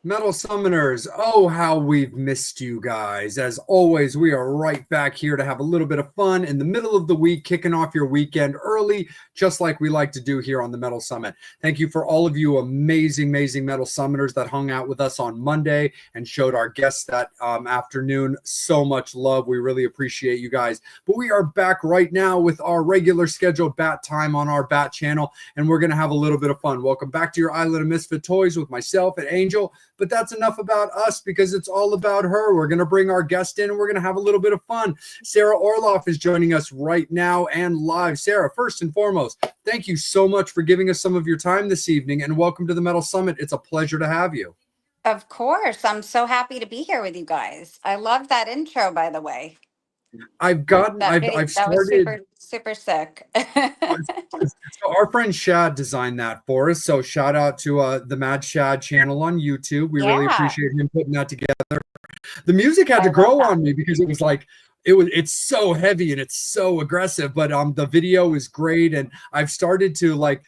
Metal Summoners, oh, how we've missed you guys. As always, we are right back here to have a little bit of fun in the middle of the week, kicking off your weekend early, just like we like to do here on the Metal Summit. Thank you for all of you amazing Metal Summoners that hung out with us on Monday and showed our guests that afternoon so much love. We really appreciate you guys. But we are back right now with our regular scheduled bat time on our bat channel, and we're going to have a little bit of fun. Welcome back to your Island of Misfit Toys with myself and Angel. But that's enough about us because it's all about her. We're going to bring our guest in and we're going to have a little bit of fun. Sarah Orloff is joining us right now and live. Sarah, first and foremost, thank you so much for giving us some of your time this evening and welcome to the Metal Summit. It's a pleasure to have you. Of course. I'm so happy to be here with you guys. I love that intro, by the way. I've started. Was super sick. So our friend Shad designed that for us. So shout out to the Mad Shad channel on YouTube. We really appreciate him putting that together. The music had to grow on me because it was like, it's so heavy and it's so aggressive, but the video is great. And I've started to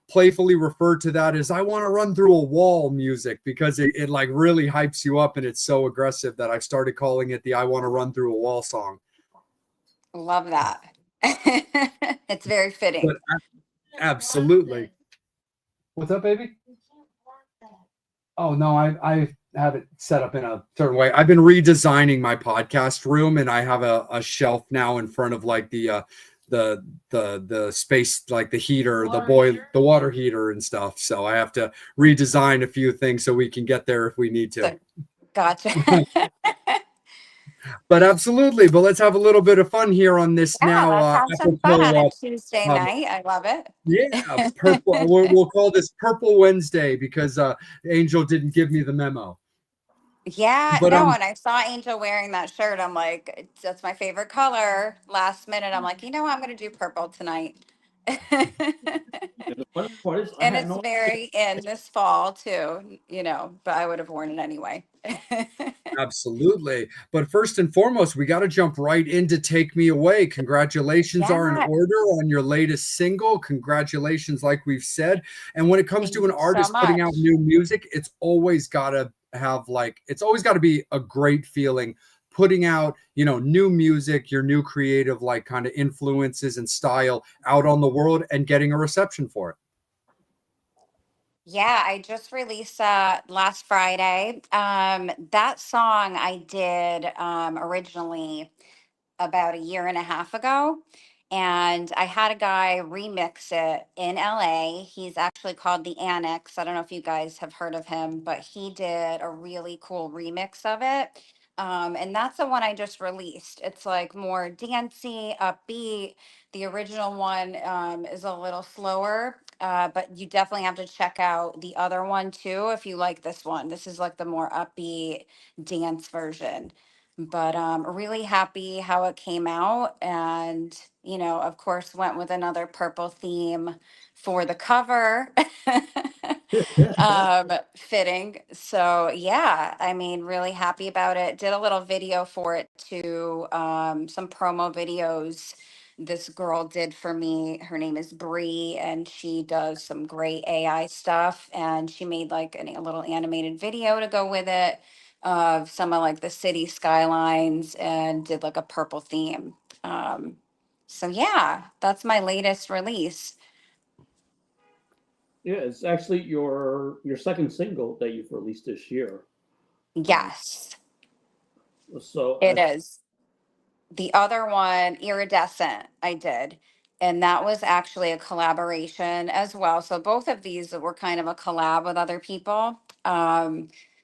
playfully refer to that as I want to run through a wall music because it like really hypes you up and it's so aggressive that I've started calling it the I want to run through a wall song. Love that. It's very fitting. But, absolutely. What's up, baby? Oh no, I have it set up in a certain way. I've been redesigning my podcast room and I have a shelf now in front of like the space, like the heater, the water heater and stuff. So I have to redesign a few things so we can get there if we need to. Gotcha. But absolutely. But let's have a little bit of fun here on this now. Let's have some fun on a Tuesday night. I love it. Yeah, purple. We'll call this Purple Wednesday because Angel didn't give me the memo. Yeah, and I saw Angel wearing that shirt. I'm like, that's my favorite color. Last minute, I'm like, I'm going to do purple tonight. And it's very in this fall too, but I would have worn it anyway. Absolutely. But first and foremost, we got to jump right into Take Me Away. Congratulations are in order on your latest single. Congratulations, like we've said. And when it comes to an artist putting out new music, it's always got to be a great feeling putting out, new music, your new creative, like kind of influences and style out on the world and getting a reception for it. Yeah, I just released last Friday. That song I did originally about a year and a half ago. And I had a guy remix it in LA. He's actually called The Annex. I don't know if you guys have heard of him, but he did a really cool remix of it. And that's the one I just released. It's like more dancey, upbeat. The original one is a little slower, but you definitely have to check out the other one too if you like this one. This is like the more upbeat dance version. But really happy how it came out. And, of course, went with another purple theme for the cover. Fitting. So, yeah, I mean, really happy about it. Did a little video for it too. Some promo videos this girl did for me. Her name is Bree, and she does some great AI stuff. And she made like a little animated video to go with it of some of like the city skylines and did like a purple theme. So yeah, that's my latest release. Yeah, it's actually your second single that you've released this year. Yes. So it is. The other one, Iridescent, I did. And that was actually a collaboration as well. So both of these were kind of a collab with other people.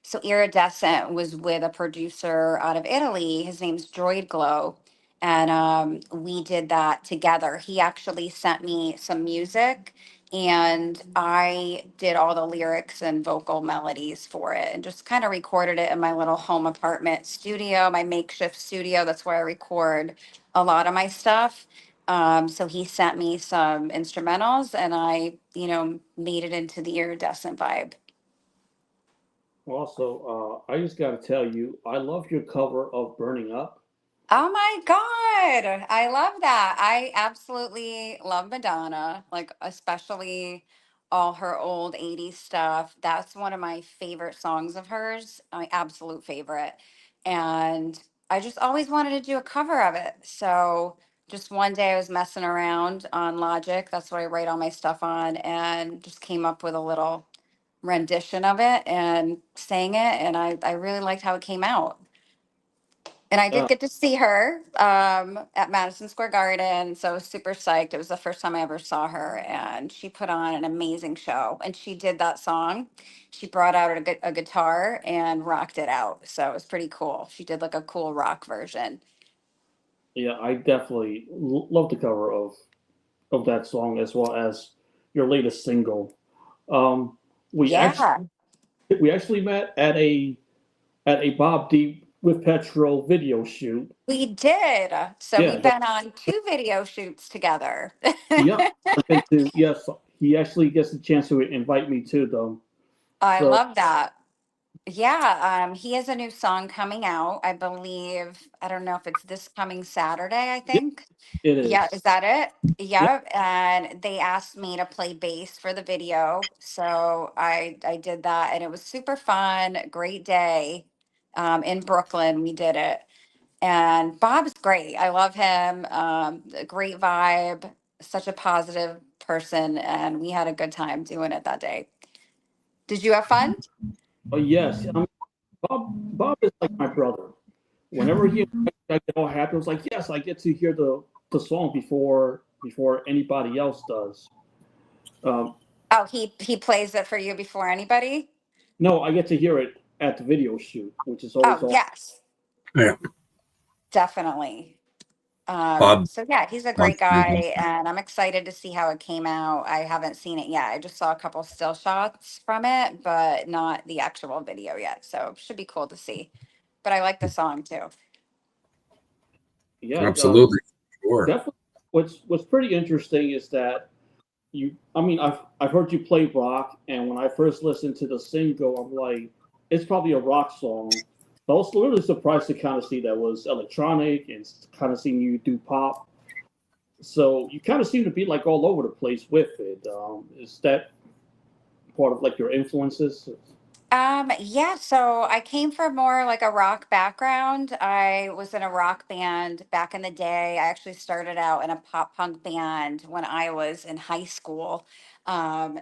So Iridescent was with a producer out of Italy. His name's Droid Glow. And we did that together. He actually sent me some music and I did all the lyrics and vocal melodies for it and just kind of recorded it in my little home apartment studio, my makeshift studio. That's where I record a lot of my stuff. So he sent me some instrumentals and I, made it into the iridescent vibe. Also, I just got to tell you, I love your cover of "Burning Up." Oh my God. I love that. I absolutely love Madonna, like especially all her old 80s stuff. That's one of my favorite songs of hers, my absolute favorite. And I just always wanted to do a cover of it. So just one day I was messing around on Logic. That's what I write all my stuff on, and just came up with a little rendition of it and sang it. And I really liked how it came out. And I did Uh, get to see her at Madison Square Garden. So I was super psyched. It was the first time I ever saw her. And she put on an amazing show. And she did that song. She brought out a guitar and rocked it out. So it was pretty cool. She did like a cool rock version. yeah, I definitely love the cover of that song as well as your latest single. Um, we Yeah, actually we actually met at a Bob Deep with Petrol video shoot. we did. So Yeah, we've been on two video shoots together. yep. I get to yes, he actually gets the chance to invite me to them. I So love that. Yeah, he has a new song coming out. I believe, I don't know if it's this coming Saturday, I yeah, think. it Yeah, is. is that it? Yep. Yep. And they asked me to play bass for the video. So I did that and it was super fun. Great day. In Brooklyn, we did it. And Bob's great. I love him. A great vibe, such a positive person, and we had a good time doing it that day. Did you have fun? Oh yes. I mean, Bob is like my brother. Whenever he I get all happy, I was like, yes, I get to hear the song before anybody else does. Um, Oh, he plays it for you before anybody? no, I get to hear it at the video shoot, which is always Oh, all. yes, Yeah. definitely. Bob, So yeah, he's a great Bob's amazing. guy, and I'm excited to see how it came out. I haven't seen it yet. I just saw a couple still shots from it, but not the actual video yet. So should be cool to see. But I like the song too. Yeah, Absolutely. Sure. definitely. What's pretty interesting is that I mean, I've heard you play rock, and when I first listened to the single, I'm like, it's probably a rock song. I was really surprised to kind of see that was electronic and kind of seeing you do pop. So you kind of seem to be like all over the place with it. Is that part of like your influences? Yeah, so I came from more like a rock background. I was in a rock band back in the day. I actually started out in a pop punk band when I was in high school.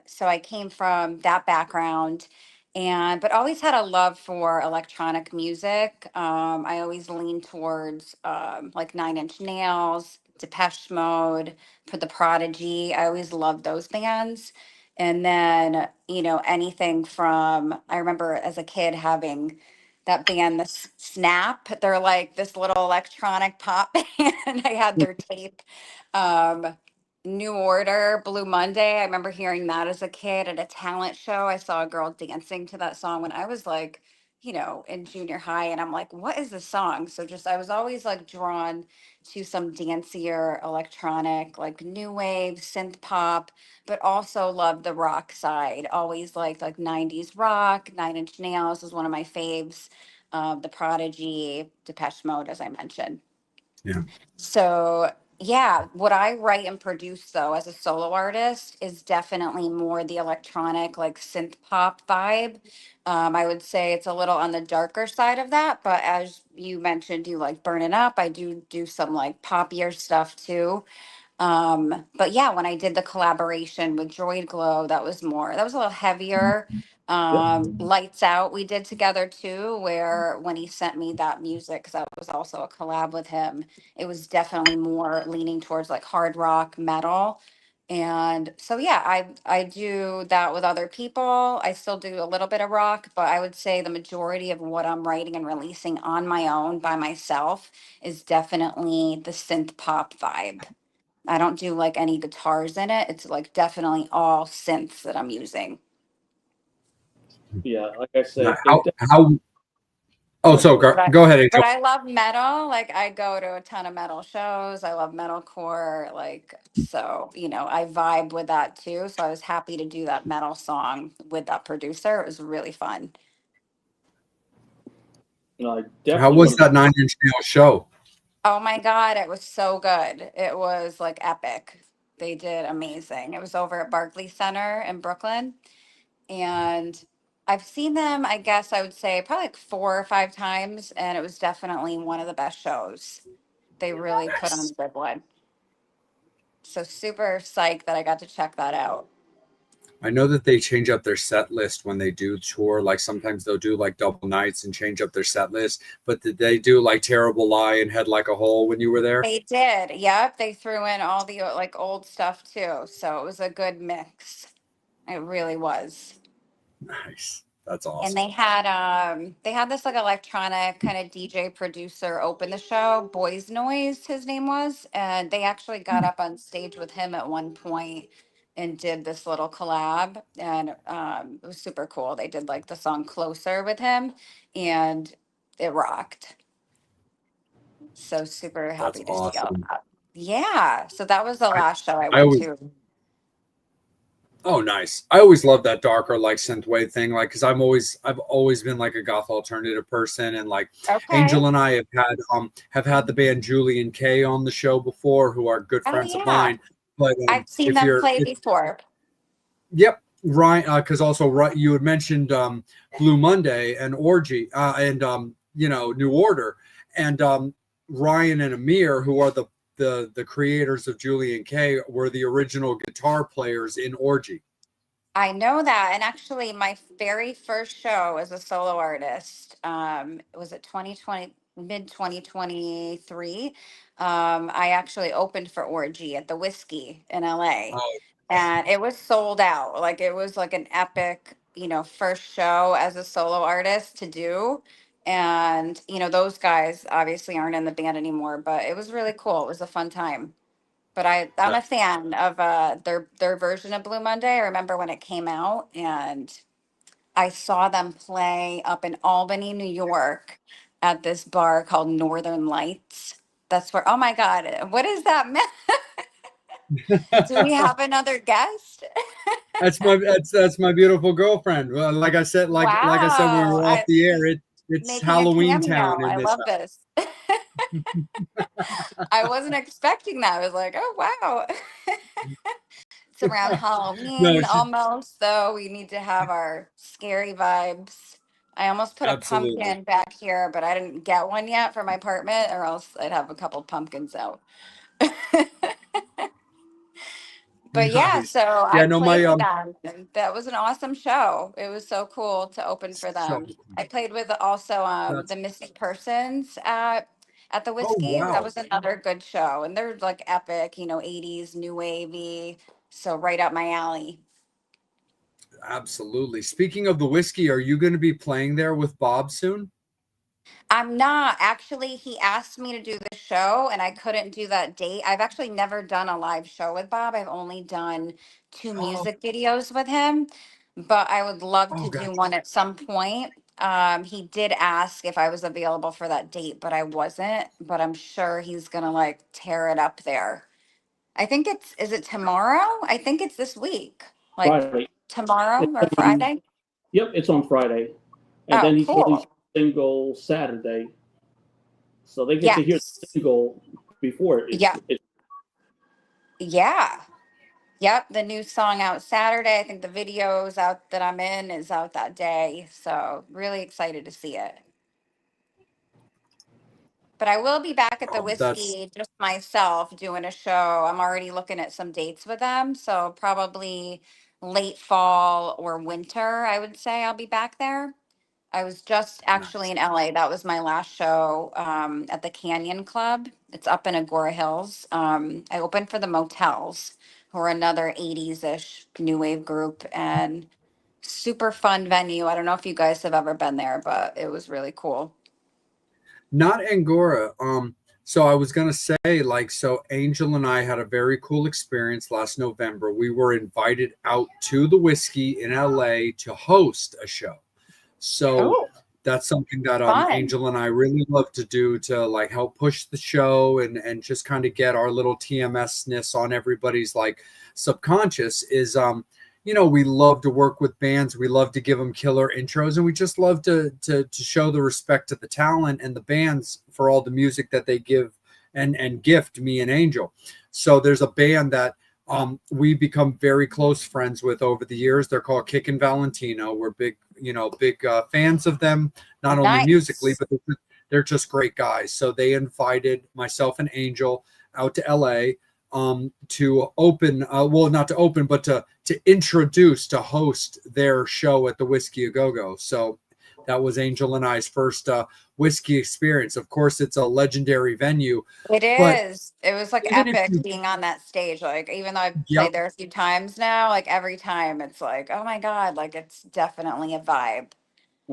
So I came from that background and but always had a love for electronic music. I always leaned towards like Nine Inch Nails, Depeche Mode, for the Prodigy. I always loved those bands. And then, anything from, I remember as a kid having that band, the Snap. They're like this little electronic pop band. I had their tape. Um, New Order, Blue Monday. I remember hearing that as a kid at a talent show. I saw a girl dancing to that song when I was like, in junior high. And I'm like, what is this song? So just, I was always like drawn to some dancier electronic, like new wave, synth pop, but also loved the rock side. Always liked like 90s rock. Nine Inch Nails was one of my faves. The Prodigy, Depeche Mode, as I mentioned. Yeah. So, yeah, what I write and produce though as a solo artist is definitely more the electronic, like synth pop vibe. I would say it's a little on the darker side of that, but as you mentioned, you like burning up. I do some like poppier stuff too. But yeah, when I did the collaboration with Droid Glow, that was a little heavier. Yep. Lights Out, we did together too, where when he sent me that music, because that was also a collab with him, it was definitely more leaning towards like hard rock metal. And so yeah, I do that with other people. I still do a little bit of rock, but I would say the majority of what I'm writing and releasing on my own by myself is definitely the synth pop vibe. I don't do like any guitars in it. It's like definitely all synths that I'm using. Yeah, like I Now, said, how Oh, so But I, go ahead, Angel. but I love metal. Like I go to a ton of metal shows. I love metalcore. Like so, I vibe with that too. So I was happy to do that metal song with that producer. It was really fun. I How definitely was want to. that Nine Inch Nails show? Oh my God, it was so good. It was like epic. They did amazing. It was over at Barclays Center in Brooklyn. And I've seen them, I guess I would say probably like 4 or 5 times. And it was definitely one of the best shows. They really put on Nice. a good one. So super psyched that I got to check that out. I know that they change up their set list when they do tour. Like sometimes they'll do like double nights and change up their set list. But did they do like Terrible Lie and Head Like a Hole when you were there? They did. Yep. They threw in all the like old stuff too. So it was a good mix. It really was. Nice. That's And awesome. they had this like electronic kind of DJ producer open the show, Boys Noise, his name was, and they actually got up on stage with him at one point and did this little collab, and it was super cool. They did like the song Closer with him, and it rocked. So super That's happy to see all awesome. that. Yeah, so that was the I, last show I I went always to. Oh, nice. I always love that darker like synthwave thing, like because I've always been like a goth alternative person, and like Okay. Angel and I have had the band Julian K on the show before, who are good Oh friends of yeah, mine. But I've seen if them you're, play before. yep, Ryan, because also right, you had mentioned Blue Monday and Orgy and New Order, and Ryan and Amir, who are the creators of Julian K, were the original guitar players in Orgy. I know that. And actually, my very first show as a solo artist, was it 2020, mid 2023. I actually opened for Orgy at the Whiskey in LA. Oh, And it was sold out. Like it was like an epic, first show as a solo artist to do. And, those guys obviously aren't in the band anymore, but it was really cool. It was a fun time. But I'm a fan of their version of Blue Monday. I remember when it came out, and I saw them play up in Albany, New York, at this bar called Northern Lights. That's where. Oh my God, what is that? Do we have another guest? that's my beautiful girlfriend. Well, like I said when we Wow, were off I'm the air, it's making a Halloween cameo. town in I this love this. I wasn't expecting that. I was like, oh wow. It's around house. No, Halloween she, almost, so we need to have our scary vibes. I almost put a absolutely pumpkin back here, but I didn't get one yet for my apartment, or else I'd have a couple pumpkins out. But yeah, nice. so I Yeah, no, played my with them, and that was an awesome show. It was so cool to open for so them. I played with also that's the Missing Persons at the oh Whiskey. That wow, was another good show, and they're like epic, 80s new wavy, so right up my alley. absolutely. Speaking of the whiskey, are you going to be playing there with Bob soon? I'm not. Actually, he asked me to do the show and I couldn't do that date. I've actually never done a live show with Bob. I've only done two Oh, music videos with him, but I would love oh, to do gotcha. one at some point. He did ask if I was available for that date, but I wasn't. But I'm sure he's gonna like tear it up there. I think is it tomorrow? I think it's this week. Like Friday. tomorrow It's or on, Friday? yep, it's on Friday. And Oh, then he's releasing cool. a single Saturday. So they get to hear the Yes. single before Yeah. it's Yeah. Yep, the new song out Saturday. I think the videos out that I'm in is out that day. So really excited to see it. But I will be back at the That's Whiskey just myself doing a show. I'm already looking at some dates with them. So probably late fall or winter, I would say I'll be back there. I was just actually nice. in LA. That was my last show at the Canyon Club. It's up in Agora Hills. I opened for the Motels, who are another 80s ish new wave group, and super fun venue. I don't know if you guys have ever been there, but it was really cool. Not Angora. So I was gonna say, like, so Angel and I had a very cool experience last November. We were invited out to the whiskey in LA to host a show. So Oh. That's something that Fun. Angel and I really love to do to like help push the show and just kind of get our little TMS-ness on everybody's like subconscious is we love to work with bands, we love to give them killer intros, and we just love to show the respect to the talent and the bands for all the music that they give and gift me and Angel. So there's a band that we become very close friends with over the years. They're called Kick and Valentino. We're big fans of them, not only musically, Nice. but they're just great guys. So they invited myself and Angel out to LA to open, well, not to open, but to introduce, to host their show at the Whiskey A Go Go. So that was Angel and I's first whiskey experience. Of course, it's a legendary venue, It but is. It was like even if epic you, being on that stage. Like, even though I've yep, played there a few times now, like every time it's like, oh my God, like it's definitely a vibe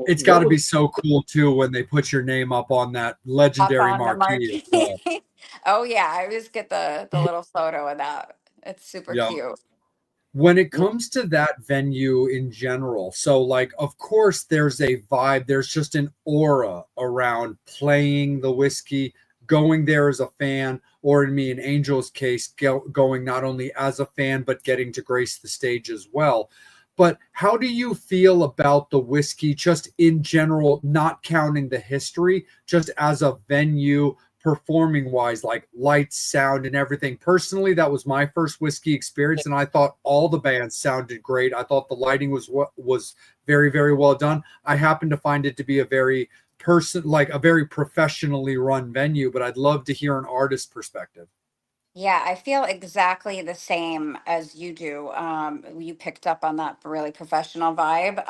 it's got What to be was so cool too when they put your name up on that up legendary on the marquee as well. marquee. Oh yeah, I always get the little photo of that. It's super Yeah. cute. When it what comes to that venue in general, so like, of course, there's a vibe, there's just an aura around playing the whiskey, going there as a fan, or in me and Angel's case, going not only as a fan, but getting to grace the stage as well. But how do you feel about the whiskey just in general, not counting the history, just as a venue? Performing wise, like lights, sound, and everything. Personally, that was my first whiskey experience, and I thought all the bands sounded great. I thought the lighting was very, very well done. I happen to find it to be a very like a very professionally run venue, but I'd love to hear an artist perspective. Yeah, I feel exactly the same as you do. You picked up on that really professional vibe.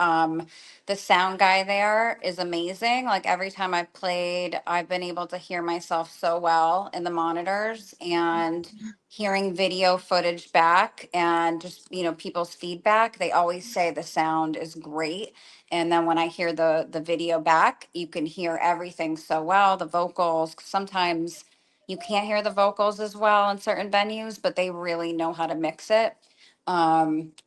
The sound guy there is amazing. Like every time I've played, I've been able to hear myself so well in the monitors and hearing video footage back and just, people's feedback. They always say the sound is great. And then when I hear the video back, you can hear everything so well, the vocals. Sometimes you can't hear the vocals as well in certain venues, but they really know how to mix it.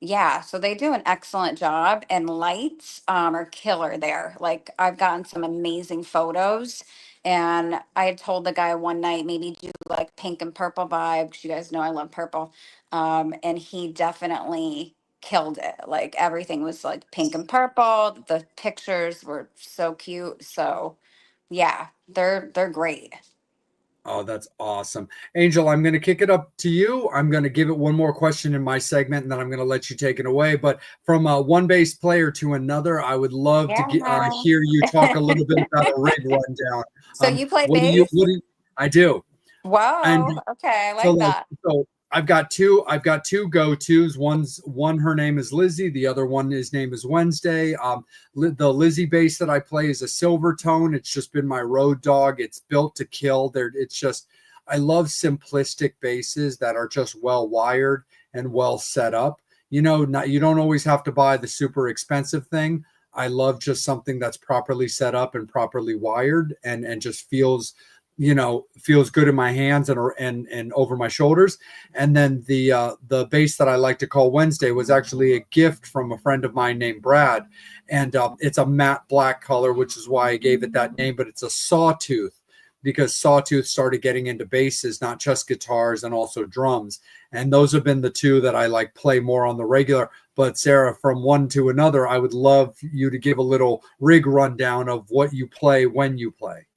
Yeah, so they do an excellent job, and lights are killer there. Like I've gotten some amazing photos, and I had told the guy one night maybe do like pink and purple vibe because you guys know I love purple. And he definitely killed it. Like everything was like pink and purple. The pictures were so cute. So yeah, they're great. Oh, that's awesome. Angel, I'm going to kick it up to you. I'm going to give it one more question in my segment, and then I'm going to let you take it away. But from one bass player to another, I would love to Yeah. hear you talk a little bit about a rig rundown. So you play What bass? do you, I do. And Whoa. Okay, I so like like that. so I've got two go-tos. One her name is Lizzie, the other one his name is Wednesday. The Lizzie bass that I play is a silver tone. It's just been my road dog. It's built to kill. There it's just I love simplistic basses that are just well wired and well set up. You don't always have to buy the super expensive thing. I love just something that's properly set up and properly wired and just feels good in my hands and over my shoulders. And then the bass that I like to call Wednesday was actually a gift from a friend of mine named Brad, and it's a matte black color, which is why I gave it that name. But it's a sawtooth because Sawtooth started getting into basses, not just guitars and also drums. And those have been the two that I like play more on the regular. But Sarah, from one to another, I would love you to give a little rig rundown of what you play when you play.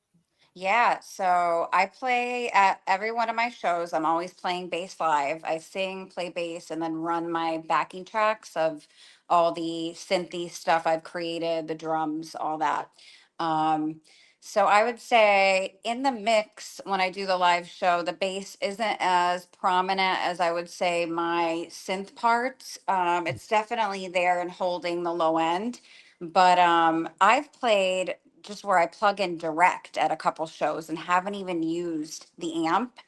Yeah, so I play at every one of my shows. I'm always playing bass live. I sing, play bass, and then run my backing tracks of all the synthy stuff I've created, the drums, all that. Um, so I would say in the mix when I do the live show, the bass isn't as prominent as I would say my synth parts. It's definitely there and holding the low end. But I've played just where I plug in direct at a couple shows and haven't even used the amp.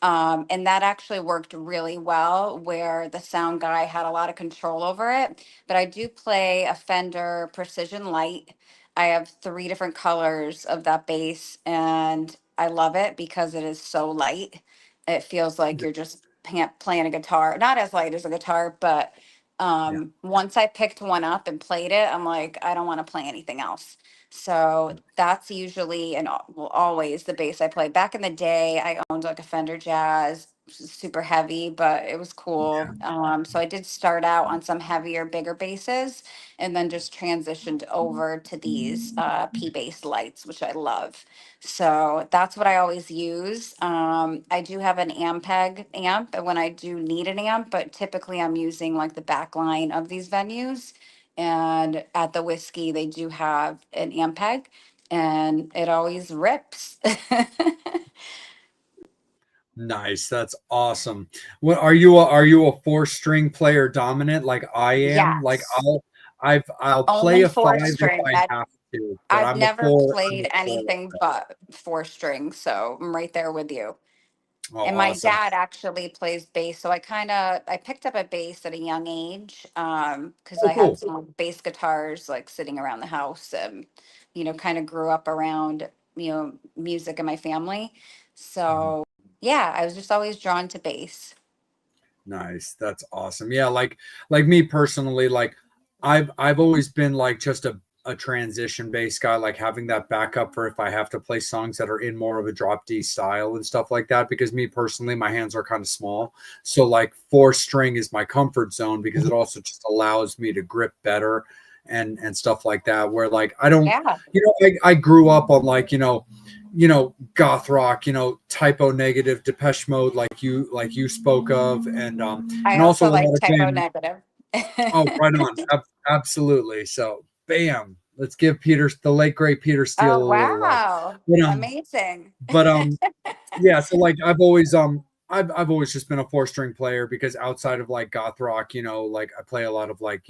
And that actually worked really well where the sound guy had a lot of control over it. But I do play a Fender Precision Light. I have three different colors of that bass, and I love it because it is so light. It feels like you're just playing a guitar, not as light as a guitar, but Yeah. once I picked one up and played it, I'm like, I don't want to play anything else. So that's usually and well, always the bass I play. Back in the day, I owned like a Fender Jazz, which is super heavy, but it was cool. So I did start out on some heavier, bigger basses, and then just transitioned over to these P bass lights, which I love. So that's what I always use. I do have an Ampeg amp when I do need an amp, but typically I'm using like the back line of these venues. And at the whiskey, they do have an Ampeg, and it always rips. Nice. That's awesome. What are you a four-string player dominant like I am? Like Yes, I'll play only a five four if string. I That have to, but I've I'm a never four. I'm played a four. anything but four string, so I'm right there with you. Oh, And my awesome. dad actually plays bass, so I picked up a bass at a young age, because Oh, I had cool. some bass guitars like sitting around the house, and kind of grew up around music in my family. Mhm. So yeah, I was just always drawn to bass. Nice. That's awesome. Yeah, like me personally, like I've always been like just a transition bass guy, like having that backup for if I have to play songs that are in more of a drop D style and stuff like that. Because me personally, my hands are kind of small. So like four string is my comfort zone because it also just allows me to grip better and stuff like that. Where like I don't, Yeah, I grew up on like, goth rock, typo negative, Depeche Mode, like you spoke of, I and also also a like lot of typo fame. negative. Oh, right on, absolutely. So, bam, let's give the late great Peter Oh Steele a little love. wow, But amazing. but yeah. So like I've always just been a four-string player because outside of like goth rock, like I play a lot of like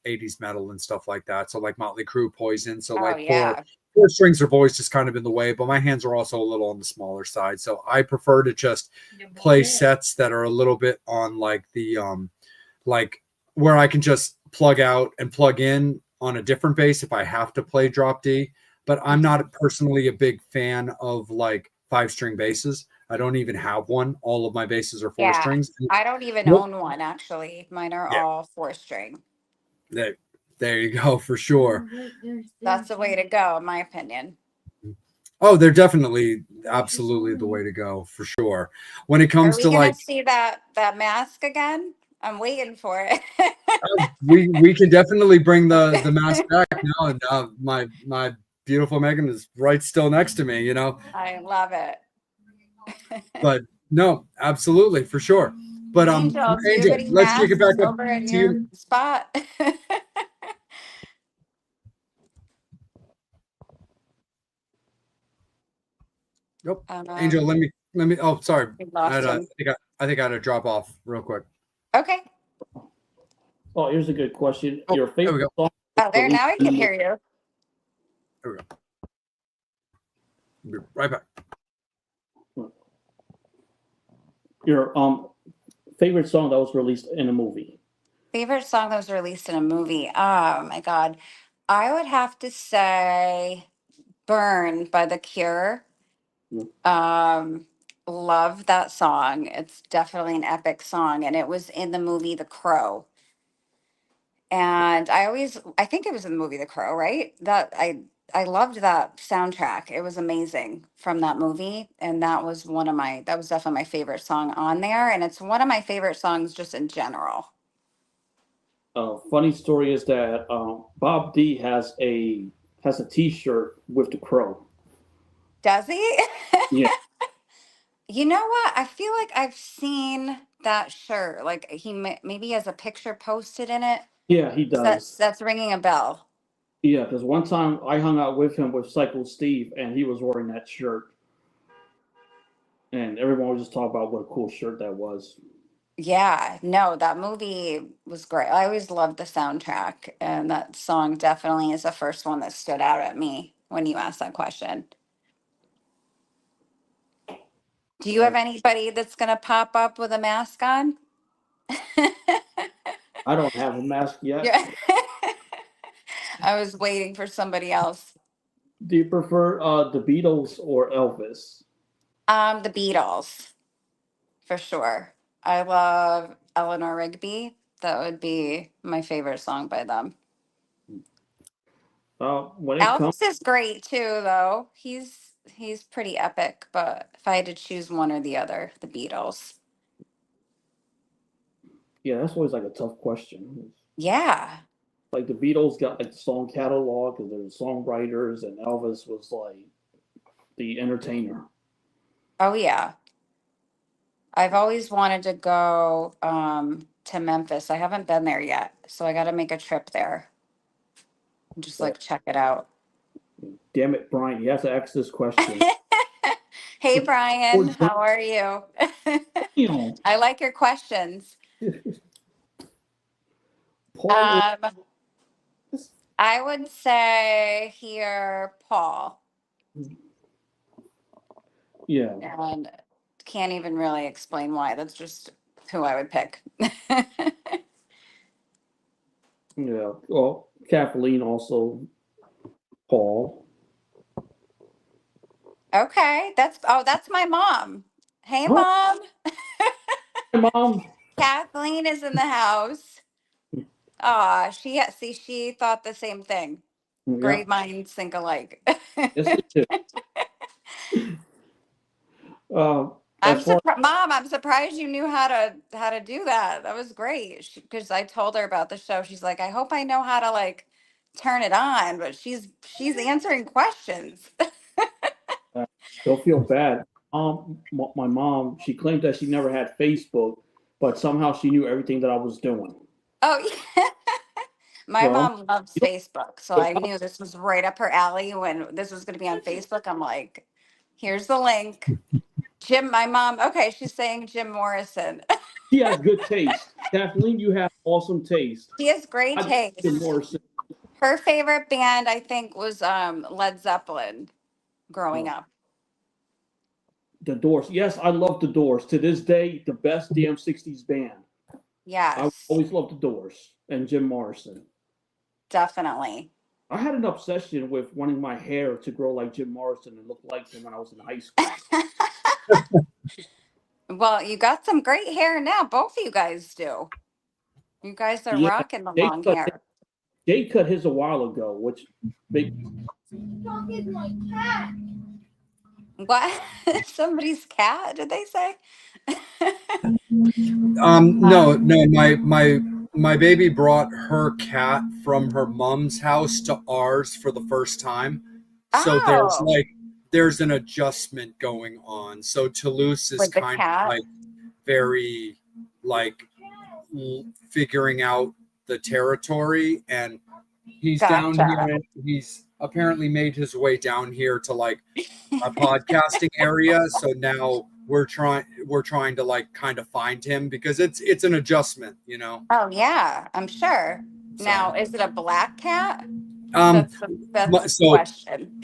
80s metal and stuff like that. So like Motley Crue, Poison. So Oh like four yeah, four strings have always just kind of been the way, but my hands are also a little on the smaller side. So I prefer to just play sets that are a little bit on like the like where I can just plug out and plug in on a different bass if I have to play drop D. But I'm Mhm. not personally a big fan of like five-string basses. I don't even have one. All of my basses are four Yeah. strings. I don't even Nope. own one actually. Mine are Yeah, all four string. there, there you go for sure. That's the way to go, in my opinion. Oh, they're definitely absolutely the way to go for sure. When it Are comes we to gonna like see that mask again? I'm waiting for it. we can definitely bring the mask back now, and my beautiful Megan is right still next to me. I love it. But no, absolutely for sure. But Angel, do you have Angel, any let's kick it masks back up over in to your you. spot? Nope. Angel, um, let me. Oh, sorry. we I had lost a, I him. think I think I had to drop off real quick. Okay. Oh, here's a good question. Oh, Your there we favorite go. song Oh, there, released now I in can a hear you. There we go. Be right back. movie? Your favorite song that was released in a movie. Favorite song that was released in a movie. Oh my God. I would have to say Burn by The Cure. Mm. Um, love that song. It's definitely an epic song, and it was in the movie The Crow. And I think it was in the movie The Crow, right? I loved that soundtrack. It was amazing from that movie, and that was definitely my favorite song on there, and it's one of my favorite songs just in general. Funny story is that Bob D has a T-shirt with the crow. Does he? Yeah, You know what? I feel like I've seen that shirt. Like maybe has a picture posted in it. yeah, he So that's does. that's ringing a bell. Yeah, because one time I hung out with him with Cycle Steve, and he was wearing that shirt, and everyone was just talking about what a cool shirt that was. Yeah, no, that movie was great. I always loved the soundtrack, and that song definitely is the first one that stood out at me when you asked that question. Do you Uh, have anybody that's gonna pop up with a mask on? I don't have a mask yet. Yeah. I was waiting for somebody else. Do you prefer the Beatles or Elvis? The Beatles, for sure. I love Eleanor Rigby. That would be my favorite song by them. When it comes, Elvis is great too, though. He's pretty epic. But if I had to choose one or the other, the Beatles. yeah, that's always like a tough question. Yeah. Like the Beatles got like the song catalog, and they're the songwriters, and Elvis was like the entertainer. Oh yeah. I've always wanted to go to Memphis. I haven't been there yet, so I got to make a trip there and just So, like check it out. damn it, Brian, you have to ask this question. Hey Poor Brian, how are you? Daniel, I like your questions. Paul, Um, I would say here Paul, yeah, and can't even really explain why. That's just who I would pick. yeah. Well, Kathleen also Paul. Okay, that's my mom. Hey Oh, mom, my mom. Kathleen is in the house. Ah, she thought the same thing. Yeah, Great minds think alike. yes, they do. Uh, I'm as far surprised, Mom. I'm surprised you knew how to do that. That was great. Because I told her about the show. She's like, I hope I know how to like turn it on. But she's answering questions. don't feel bad. My mom, she claimed that she never had Facebook, but somehow she knew everything that I was doing. Oh yeah. My So mom loves you Facebook, so I knew this was right up her alley when this was going to be on Facebook. I'm like, here's the link. Jim, my mom. Okay, she's saying Jim Morrison. she has good taste. Kathleen, you have awesome taste. She has great I Jim taste. Morrison. Her favorite band, I think, was Led Zeppelin growing Oh, up. the Doors. Yes, I love the Doors. To this day, the best damn '60s band. I Yes, always loved the Doors and Jim Morrison. definitely. I had an obsession with wanting my hair to grow like Jim Morrison and look like him when I was in high school. Well, you got some great hair now. Both of you guys do. You guys are Yeah, rocking the Jay long cut, hair. Jay cut his a while ago, which make What? Somebody's cat, did they say? No, no, my baby brought her cat from her mom's house to ours for the first time. So Oh, there's an adjustment going on. So Toulouse is with the kind of cat. like very like figuring out the territory, and he's down here Gotcha. and he's apparently made his way down here to like a podcasting area. So now we're trying to like kind of find him because it's an adjustment, you know. Oh yeah, I'm sure. So Now, is it a black cat? um That's the so question.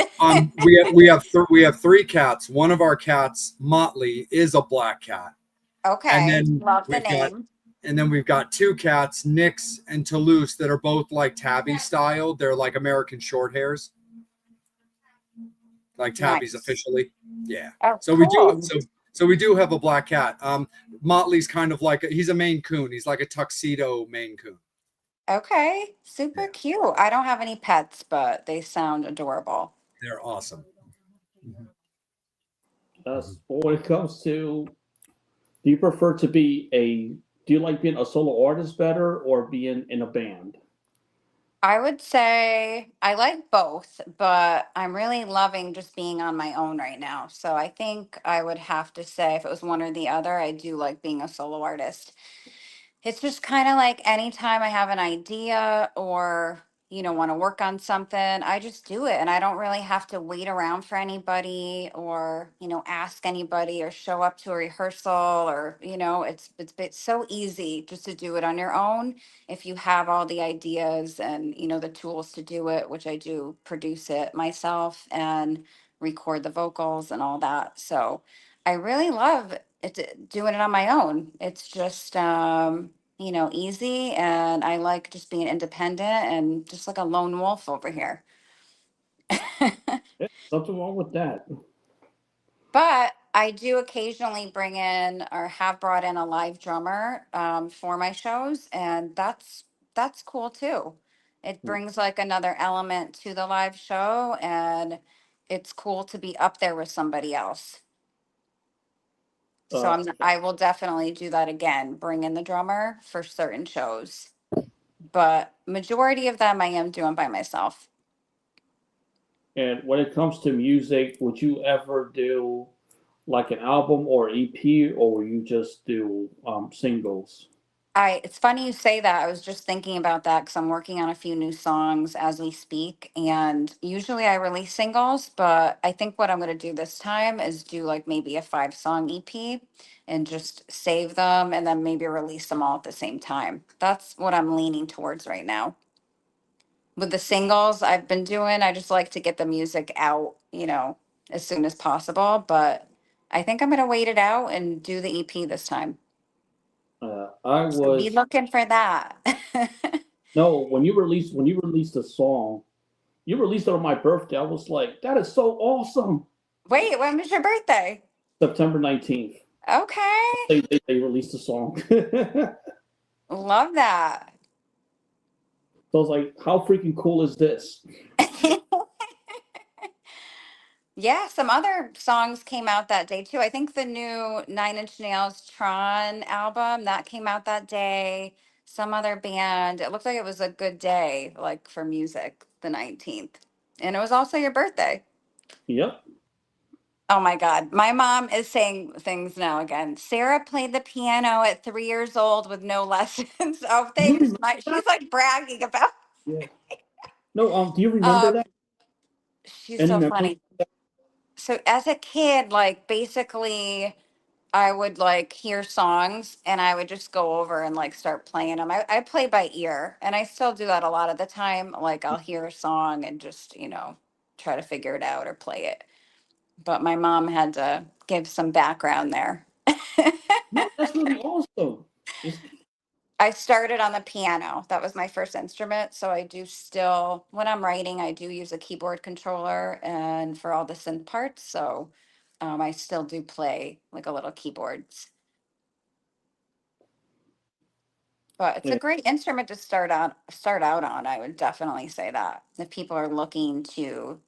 we have three cats. One of our cats, Motley, is a black cat. And Okay, then love the we've got name. two cats, Nix and Toulouse, that are both like tabby style. They're like American short hairs, like tabbies Nice. officially. Yeah. Oh, So we do cool. so we do have a black cat. Motley's kind of like he's a Maine Coon. He's like a tuxedo Maine Coon. Okay, super Yeah, cute. I don't have any pets, but they sound adorable. they're awesome. Mhm. Mhm. when it comes to, do you prefer to be a, do you like being a solo artist better or being in a band? I would say I like both, but I'm really loving just being on my own right now. So I think I would have to say if it was one or the other, I do like being a solo artist. It's just kind of like anytime I have an idea or, want to work on something, I just do it. And I don't really have to wait around for anybody or, ask anybody or show up to a rehearsal or, it's so easy just to do it on your own if you have all the ideas and, the tools to do it, which I do produce it myself and record the vocals and all that. So I really love it, doing it on my own. It's just, easy. And I like just being independent and just like a lone wolf over here. Yeah, nothing wrong with that. But I do occasionally bring in or have brought in a live drummer for my shows, and that's cool too. It brings like another element to the live show, and it's cool to be up there with somebody else. So Uh, I will definitely do that again, bring in the drummer for certain shows. But majority of them I am doing by myself. and when it comes to music, would you ever do like an album or EP, or will you just do singles? It's funny you say that. I was just thinking about that because I'm working on a few new songs as we speak. And usually I release singles, but I think what I'm going to do this time is do like maybe a 5 song EP and just save them and then maybe release them all at the same time. That's what I'm leaning towards right now. With the singles I've been doing, I just like to get the music out, as soon as possible. But I think I'm going to wait it out and do the EP this time. I So be was looking for that. no when you released a song, you released it on my birthday. I was like, that is so awesome. Wait, when was your birthday? September 19th. Okay. They released a song. So Love that. I was like, how freaking cool is this? Yeah, some other songs came out that day too. I think the new Nine Inch Nails Tron album that came out that day. Some other band. It looked like it was a good day, like for music, the 19th. And it was also your birthday. Yep. Oh my God. My mom is saying things now again. Sarah played the piano at 3 years old with no lessons. Oh, Do you thanks. remember that? She's like bragging about. Yeah. No, do you remember Um, that? she's Any so memory? funny. So as a kid, like basically I would like hear songs and I would just go over and like start playing them. I play by ear and I still do that a lot of the time. Like I'll hear a song and just, try to figure it out or play it. But my mom had to give some background there. No, that's really awesome. It's, I started on the piano. That was my first instrument. So I do still, when I'm writing, I do use a keyboard controller and for all the synth parts. So I still do play like a little keyboards. But it's a yeah, great instrument to start out on. I would definitely say that. If people are looking to,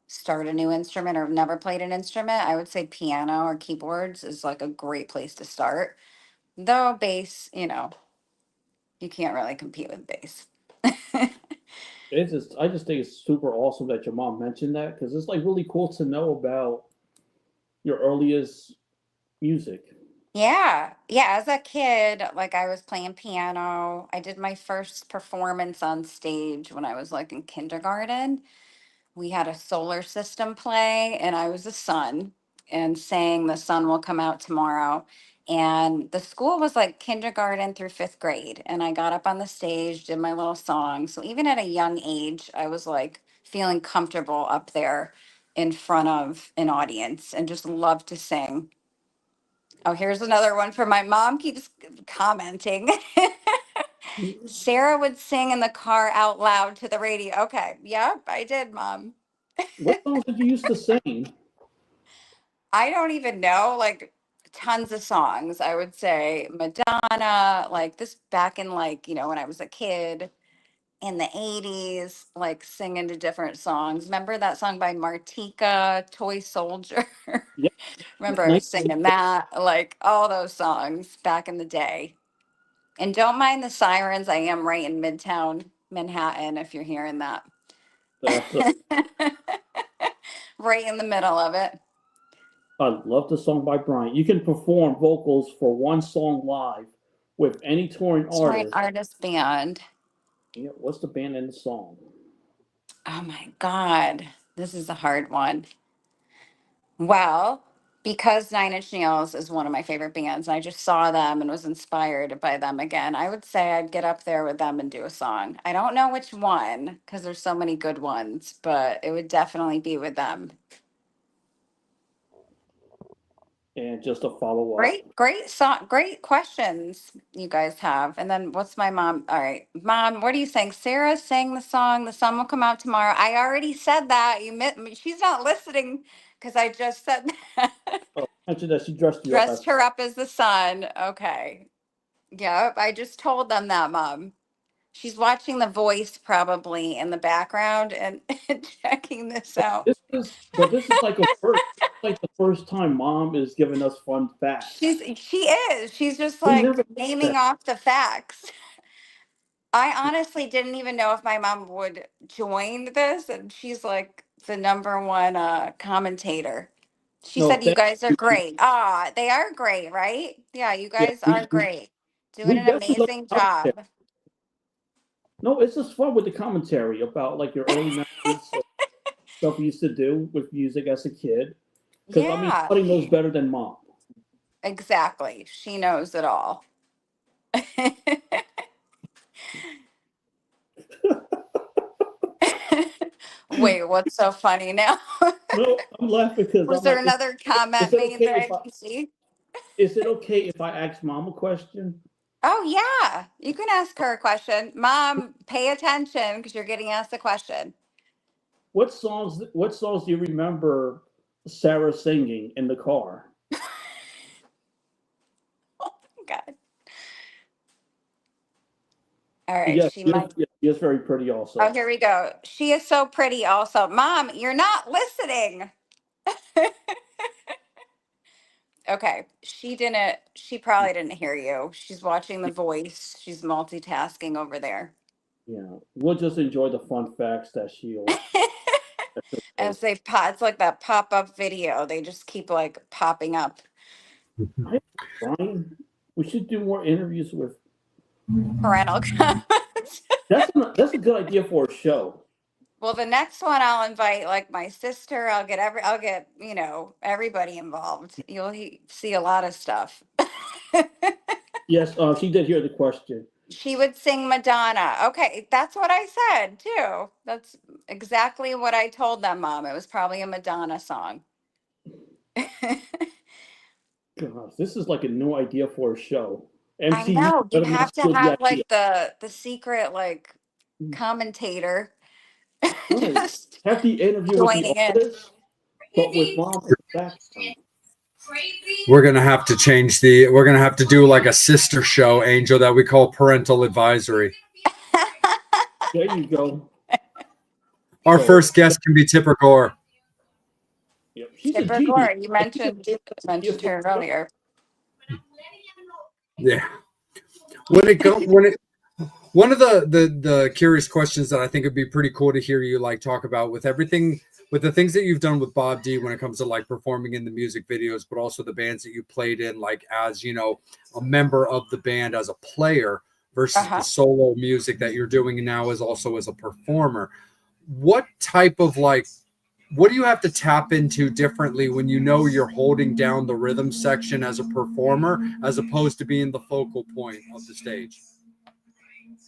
start a new instrument or have never played an instrument, I would say piano or keyboards is like a great place to start. Though bass, you can't really compete with bass. I just think it's super awesome that your mom mentioned that because it's like really cool to know about your earliest music. Yeah. Yeah. As a kid, like I was playing piano. I did my first performance on stage when I was like in kindergarten. We had a solar system play, and I was a sun and sang The Sun Will Come Out Tomorrow. And the school was like kindergarten through 5th grade. And I got up on the stage, did my little song. So even at a young age, I was like feeling comfortable up there in front of an audience and just loved to sing. Oh, here's another one for my mom keeps commenting. Sarah would sing in the car out loud to the radio. Okay. Yep, I did, mom. What songs did you used to sing? I don't even know, like tons of songs. I would say Madonna, like this back in like, when I was a kid in the 80s, like singing to different songs. Remember that song by Martika, Toy Soldier? Yep. Remember I was 19, singing that, like all those songs back in the day. And don't mind the sirens. I am right in Midtown Manhattan if you're hearing that. that's Right in the middle of it. I love the song by Brian. You can perform vocals for one song live with any touring Touring artist. artist band. Yeah, what's the band and the song? Oh my God. This is a hard one. Well, because Nine Inch Nails is one of my favorite bands, and I just saw them and was inspired by them again, I would say I'd get up there with them and do a song. I don't know which one because there's so many good ones, but it would definitely be with them. And just a follow up. Great song, great questions you guys have. And then what's my mom? All right, mom, what are you saying? Sarah sang the song, The Sun Will Come Out Tomorrow. I already said that. She's not listening because I just said that. Oh, mentioned that she dressed you up as. Dressed her up as the sun. Okay. Yep, I just told them that, mom. She's watching The Voice probably in the background and checking this out. This is like the first time Mom is giving us fun facts. She is. She's just We like never did naming that. off the facts. I honestly didn't even know if my mom would join this, and she's like the number one commentator. She No, said you thank guys are you. great. Ah, they are great, right? Yeah, you Yeah, guys are great. Doing we an definitely love amazing commentary. job. No, it's just fun with the commentary about like your early memories of stuff you used to do with music as a kid. Because I mean, Yeah, nobody knows better than Mom. exactly. She knows it all. Wait, what's so funny now? No, I'm laughing because Was I'm there like, another is comment it made okay that I if I didn't see? is it okay if I ask Mom a question? Oh, yeah. You can ask her a question. Mom, pay attention because you're getting asked a question. What songs do you remember Sarah singing in the car? God. All right. Yes, She yes, might. yes, yes, very pretty Oh, also. here we go. She is so pretty, also. Mom, you're not listening. Okay. She probably didn't hear you. She's watching The Voice. She's multitasking over there. Yeah, we'll just enjoy the fun facts that she'll say. As they pop, it's like that pop up video. They just keep like popping up. Hi, Brian. We should do more interviews with. Parental comments. That's a good idea for a show. Well, the next one I'll invite like my sister. I'll get, everybody involved. See a lot of stuff. Yes, she did hear the question. She would sing Madonna. Okay, that's what I said too. That's exactly what I told them, Mom. It was probably a Madonna song. Gosh, this is like a new idea for a show. I MTV know. You better not have to steal the have idea. like the secret like commentator Right. just Have the interview with the joining in. artist, but with Mom in the background. We're gonna have to do like a sister show, Angel, that we call Parental Advisory. There you go. Our So, first guest can be Tipper Gore. yeah, she's a Tipper genius. Gore, you mentioned her earlier. Yeah. One of the curious questions that I think would be pretty cool to hear you like talk about with everything with the things that you've done with Bob D when it comes to like performing in the music videos, but also the bands that you played in, like as a member of the band as a player versus the Uh-huh. solo music that you're doing now as also as a performer. What type of like what do you have to tap into differently when you know you're holding down the rhythm section as a performer as opposed to being the focal point of the stage?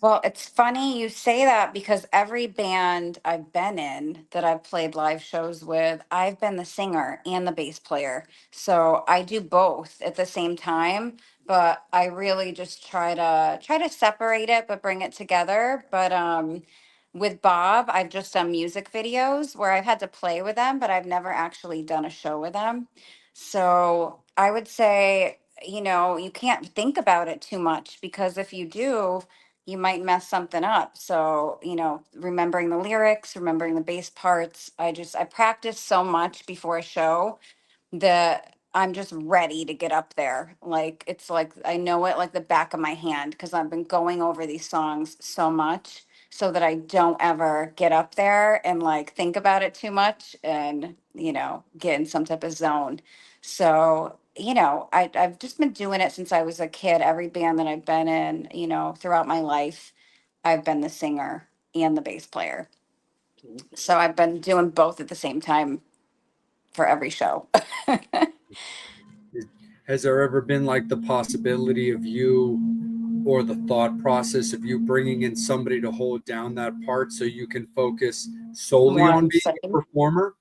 Well, it's funny you say that because every band I've been in that I've played live shows with, I've been the singer and the bass player. So I do both at the same time, but I really just try to separate it but bring it together. But with Bob, I've just done music videos where I've had to play with them, but I've never actually done a show with them. So I would say, you can't think about it too much because if you do, you might mess something up. So, remembering the lyrics, remembering the bass parts. I practice so much before a show that I'm just ready to get up there. Like, it's like I know it like the back of my hand because I've been going over these songs so much so that I don't ever get up there and like think about it too much and, get in some type of zone. So, I've just been doing it since I was a kid. Every band that I've been in, throughout my life, I've been the singer and the bass player. So I've been doing both at the same time for every show. Has there ever been like the possibility of you or the thought process of you bringing in somebody to hold down that part so you can focus solely More on on being a singing. performer?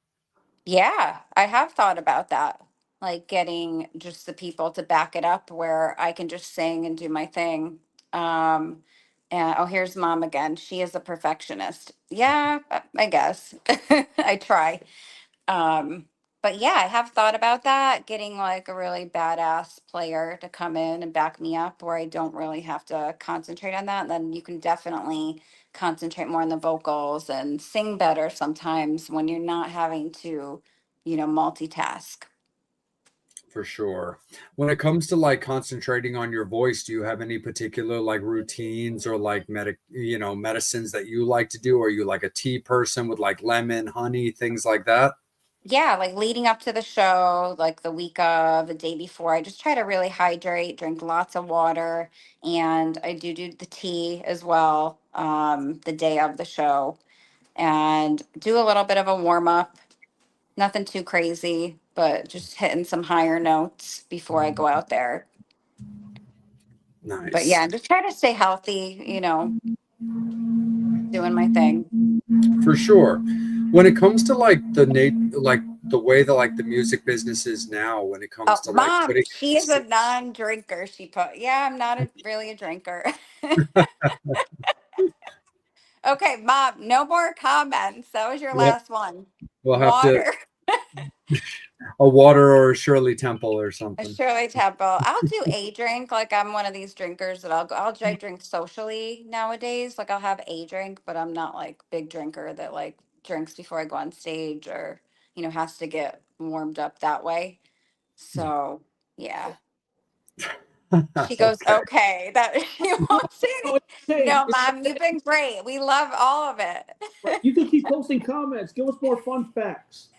Yeah, I have thought about that. Like getting just the people to back it up where I can just sing and do my thing. Um, and oh, here's mom again. She is a perfectionist. Yeah, I guess. I try. Um, But yeah, I have thought about that, getting like a really badass player to come in and back me up where I don't really have to concentrate on that. Then you can definitely concentrate more on the vocals and sing better sometimes when you're not having to, multitask. For sure. When it comes to like concentrating on your voice, do you have any particular like routines or like medicines that you like to do? Are you like a tea person with like lemon, honey, things like that? Yeah, like leading up to the show, like the week of, the day before, I just try to really hydrate, drink lots of water, and I do the tea as well, the day of the show, and do a little bit of a warm up. Nothing too crazy, but just hitting some higher notes before I go out there. But yeah, Nice. I'm just trying to stay healthy, doing my thing. For sure. When it comes to like like the way that like the music business is now, when it Oh, comes to like mom, putting she is a non-drinker. She put, yeah, I'm not really a drinker. Okay, mom, no more comments. That was your Yep, last one. we'll have to Water. a water or a Shirley Temple or A something. Shirley Temple. I'll do a drink. Like I'm one of these drinkers that I drink socially nowadays. Like I'll have a drink, but I'm not like big drinker that like drinks before I go on stage or, has to get warmed up that way. So yeah. She goes, Okay. okay. That she won't say No, anything. it's okay. No, mom, you've been great. We love all of it. You can keep posting comments. Give us more fun facts.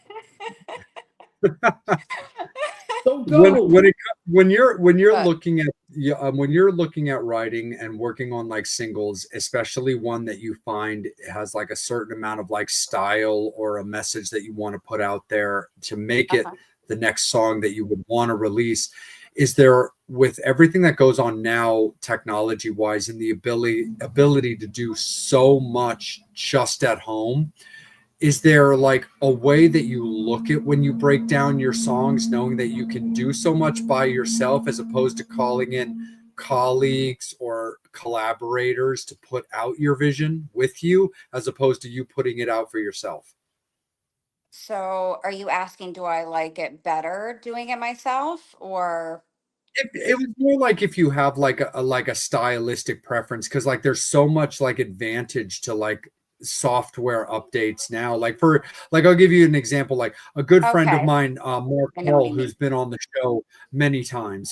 Don't When go. it when you're But looking at yeah, when you're looking at writing and working on like singles, especially one that you find has like a certain amount of like style or a message that you want to put out there to make it uh-huh. the next song that you would want to release, is there, with everything that goes on now technology wise and the ability to do so much just at home, is there like a way that you look at when you break down your songs, knowing that you can do so much by yourself as opposed to calling in colleagues or collaborators to put out your vision with you, as opposed to you putting it out for yourself? So are you asking, do I like it better doing it myself or? It was more like if you have like a stylistic preference, because like there's so much like advantage to like software updates now. Like for like I'll give you an example. Like a good friend of Okay, mine, Mark I know what Hall, you who's mean. been on the show many times.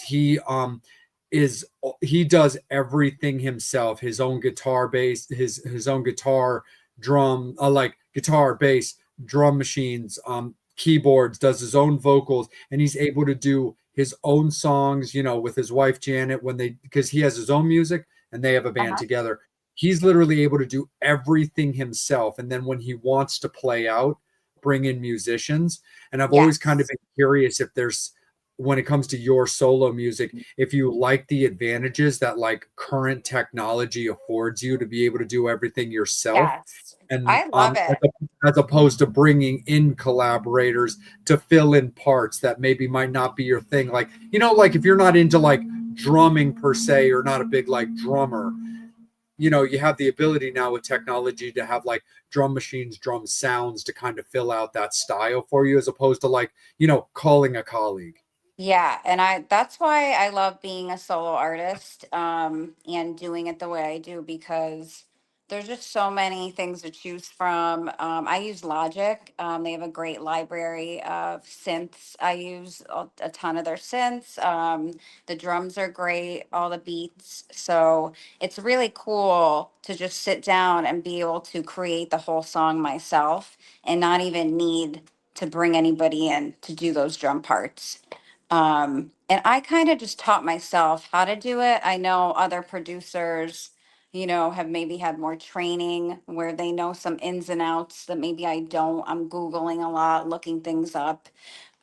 Is he does everything himself, his own guitar bass, his own guitar, drum, like guitar, bass, drum machines, keyboards, does his own vocals, and he's able to do his own songs, with his wife Janet, when they, because he has his own music and they have a band Uh-huh. together. He's literally able to do everything himself. And then when he wants to play out, bring in musicians. And I've always kind of Yes. been curious if there's, when it comes to your solo music, if you like the advantages that like current technology affords you to be able to do everything yourself, Yes. and I love it. as opposed to bringing in collaborators to fill in parts that maybe might not be your thing. Like, like if you're not into like drumming per se, or not a big like drummer, you have the ability now with technology to have like drum machines, drum sounds to kind of fill out that style for you, as opposed to like, calling a colleague. Yeah, and that's why I love being a solo artist, and doing it the way I do because there's just so many things to choose from. I use Logic. They have a great library of synths. I use a ton of their synths. The drums are great, all the beats. So it's really cool to just sit down and be able to create the whole song myself and not even need to bring anybody in to do those drum parts. And I kind of just taught myself how to do it. I know other producers, have maybe had more training where they know some ins and outs that maybe I don't. I'm Googling a lot, looking things up.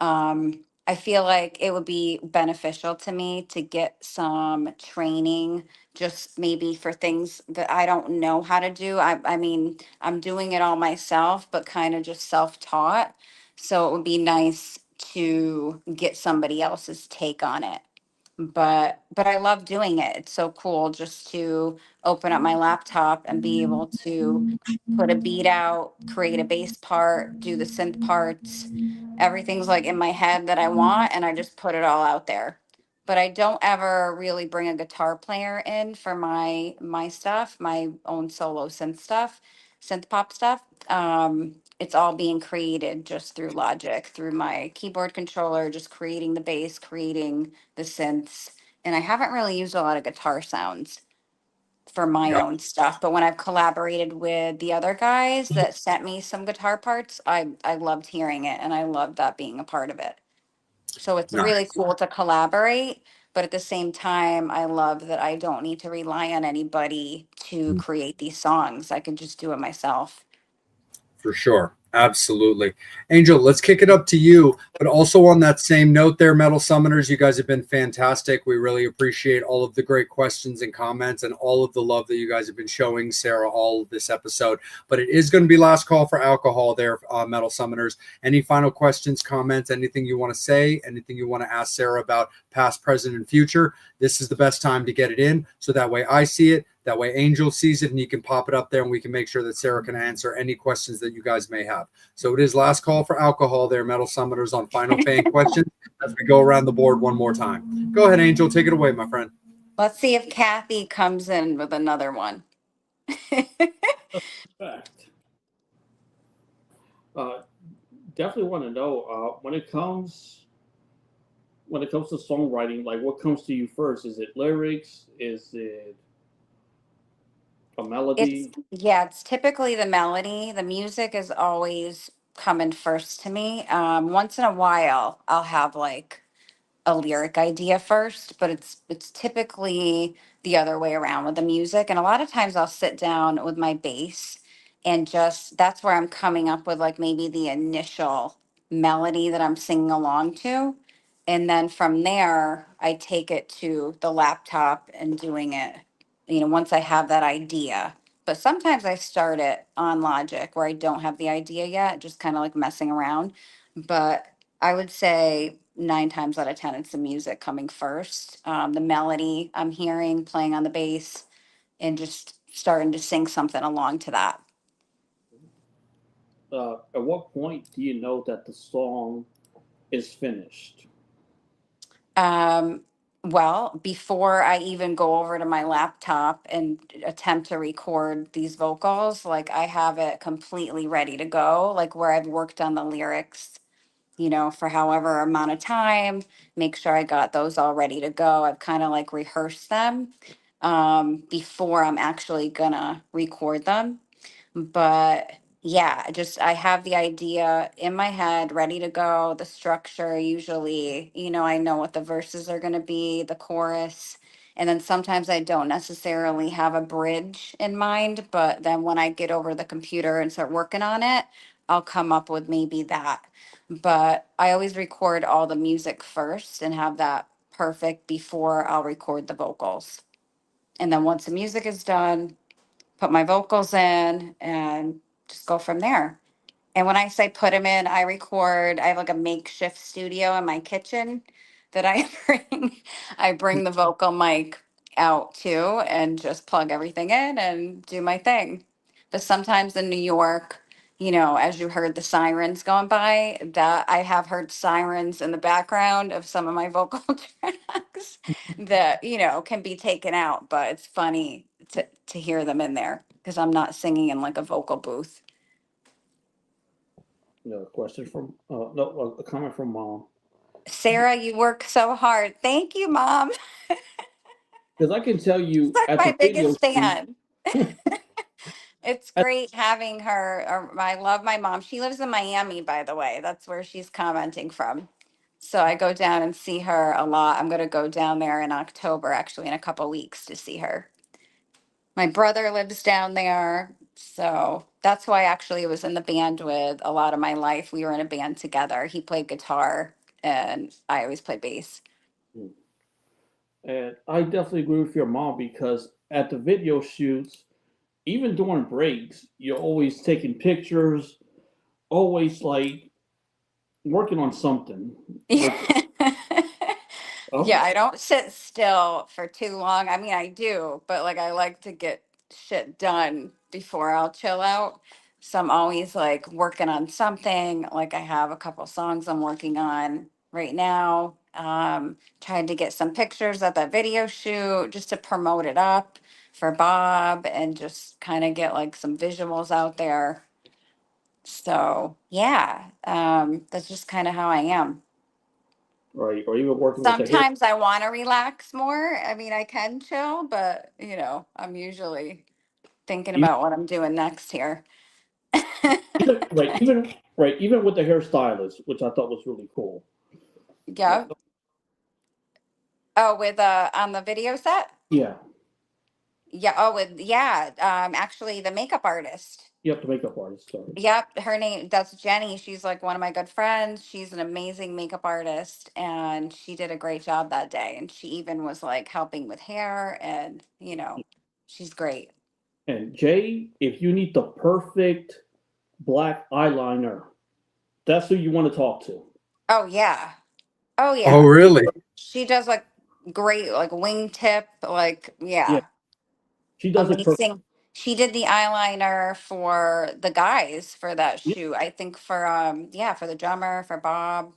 I feel like it would be beneficial to me to get some training, just maybe for things that I don't know how to do. I mean, I'm doing it all myself, but kind of just self taught. So it would be nice to get somebody else's take on it. but I love doing it. It's so cool just to open up my laptop and be able to put a beat out, create a bass part, do the synth parts. Everything's like in my head that I want, and I just put it all out there. But I don't ever really bring a guitar player in for my stuff, my own solo synth pop stuff. It's all being created just through Logic, through my keyboard controller, just creating the bass, creating the synths. And I haven't really used a lot of guitar sounds for my Yeah, own stuff. But when I've collaborated with the other guys that sent me some guitar parts, I loved hearing it and I loved that being a part of it. So it's really nice. cool to collaborate, but at the same time, I love that I don't need to rely on anybody to create these songs. I can just do it myself. For sure. Absolutely. Angel, let's kick it up to you. But also on that same note there, Metal Summoners, you guys have been fantastic. We really appreciate all of the great questions and comments and all of the love that you guys have been showing Sarah all of this episode. But it is going to be last call for alcohol there, Metal Summoners. Any final questions, comments, anything you want to say, anything you want to ask Sarah about past, present, and future? This is the best time to get it in. So that way I see it. That way Angel sees it and you can pop it up there and we can make sure that Sarah can answer any questions that you guys may have. So it is last call for alcohol there, Metal Summoners, on final fan questions as we go around the board one more time. Go ahead, Angel. Take it away, my friend. Let's see if Kathy comes in with another one. Fact. Definitely want to know when it comes to songwriting, like what comes to you first? Is it lyrics? Is it a It's melody? yeah, it's typically the melody. The music is always coming first to me. Once in a while, I'll have like a lyric idea first, but it's typically the other way around with the music. And a lot of times I'll sit down with my bass and just that's where I'm coming up with like maybe the initial melody that I'm singing along to. And then from there, I take it to the laptop and doing it, once I have that idea. But sometimes I start it on Logic where I don't have the idea yet, just kind of like messing around. But I would say 9 times out of 10, it's the music coming first. The melody I'm hearing, playing on the bass, and just starting to sing something along to that. At what point do you know that the song is finished? Um, well, before I even go over to my laptop and attempt to record these vocals, like I have it completely ready to go, like where I've worked on the lyrics, for however amount of time, make sure I got those all ready to go. I've kind of like rehearsed them before I'm actually gonna record them. But yeah, just I have the idea in my head, ready to go. The structure, usually, I know what the verses are going to be, the chorus. And then sometimes I don't necessarily have a bridge in mind, but then when I get over the computer and start working on it, I'll come up with maybe that. But I always record all the music first and have that perfect before I'll record the vocals. And then once the music is done, put my vocals in and just go from there. And when I say put them in, I have like a makeshift studio in my kitchen that I bring. I bring the vocal mic out to and just plug everything in and do my thing. But sometimes in New York, as you heard the sirens going by, that I have heard sirens in the background of some of my vocal tracks that, can be taken out, but it's funny to hear them in there because I'm not singing in like a vocal booth. No question from no a comment from mom. Sarah, you work so hard. Thank you, Mom. Because I can tell She's you like at my the video biggest shoot, fan. It's great having her. I love my mom. She lives in Miami, by the way. That's where she's commenting from. So I go down and see her a lot. I'm going to go down there in October, actually, in a couple weeks to see her. My brother lives down there. So that's who I actually was in the band with a lot of my life. We were in a band together. He played guitar and I always played bass. and I definitely agree with your mom because at the video shoots, even during breaks, you're always taking pictures, always like working on something. Which Oh, Yeah, I don't sit still for too long. I mean, I do, but like I like to get shit done before I'll chill out. So I'm always like working on something. Like I have a couple songs I'm working on right now. Trying to get some pictures at that video shoot just to promote it up for Bob and just kind of get like some visuals out there. So yeah, that's just kind of how I am. right. Or even working with the hair. Sometimes I want to relax more. I mean, I can chill, but I'm usually thinking Even, about what I'm doing next here. even with the hairstylist, which I thought was really cool. Yeah. Oh, with on the video set? Yeah. Yeah. Oh, with actually the makeup artist. You have to makeup artist. Sorry. Yep, her name that's Jenny. She's like one of my good friends. She's an amazing makeup artist and she did a great job that day. And she even was like helping with hair and she's great. And Jay, if you need the perfect black eyeliner, that's who you want to talk to. Oh yeah. Oh Oh, yeah. really? She does like great like wingtip, like Yeah, yeah, she does it perfect. amazing. She did the eyeliner for the guys for that Yeah, shoot. I think for for the drummer, for Bob.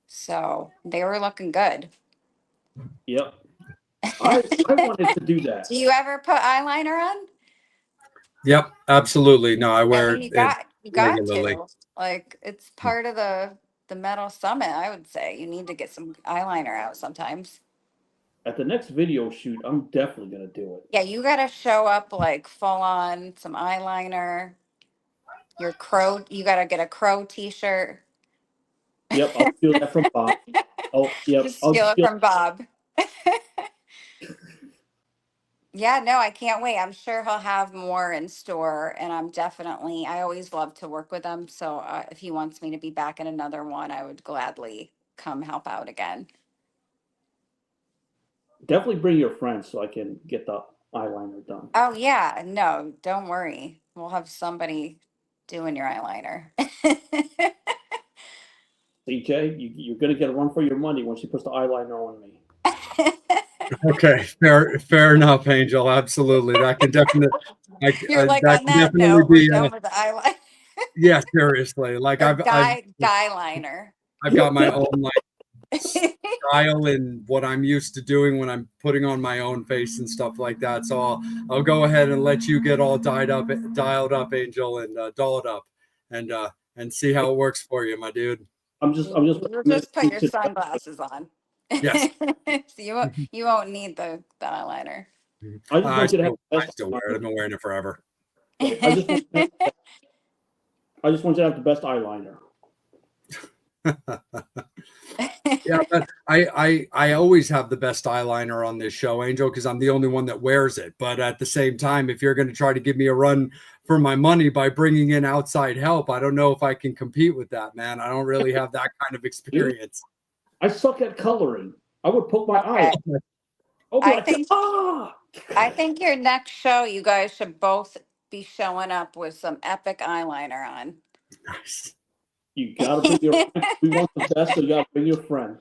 So they were looking good. yep. I wanted to do that. Do you ever put eyeliner on? Yep, absolutely. No, I I wear mean, you it got regularly. to. Like it's part of the metal summit, I would say. You need to get some eyeliner out sometimes. At the next video shoot, I'm definitely gonna do it. Yeah, you gotta show up like full on some eyeliner. Your crow, you gotta get a crow t-shirt. Yep, I'll steal that from Bob. Oh, yep, Just I'll steal it steal. from Bob. Yeah, no, I can't wait. I'm sure he'll have more in store, and I always love to work with him. So if he wants me to be back in another one, I would gladly come help out again. Definitely bring your friends so I can get the eyeliner done. Oh, yeah, no, don't worry. We'll have somebody doing your eyeliner. CJ, you're gonna get a run for your money when she puts the eyeliner on me. Okay, fair enough, Angel. Absolutely, that can definitely, You're like, that on can that definitely note, we're be. done with the eyeliner. Yeah, seriously. Like The guy liner. I've got my own like style and what I'm used to doing when I'm putting on my own face and stuff like that. So I'll go ahead and let you get all dialed up, Angel, and dolled up, and see how it works for you, my dude. I'm just You'll just put your sunglasses on. Yes. So you won't need the eyeliner. I just want you to have the I best still wear it. I've been wearing it forever. right. I just want you to have the best eyeliner. Yeah, but I always have the best eyeliner on this show, Angel, because I'm the only one that wears it. But at the same time, if you're going to try to give me a run for my money by bringing in outside help, I don't know if I can compete with that, man. I don't really have that kind of experience. I suck at coloring. I would poke my Okay. eye. Oh, I like, think I think your next show, you guys should both be showing up with some epic eyeliner on. Nice. You gotta bring your friend. We want the best, so you gotta bring your friend.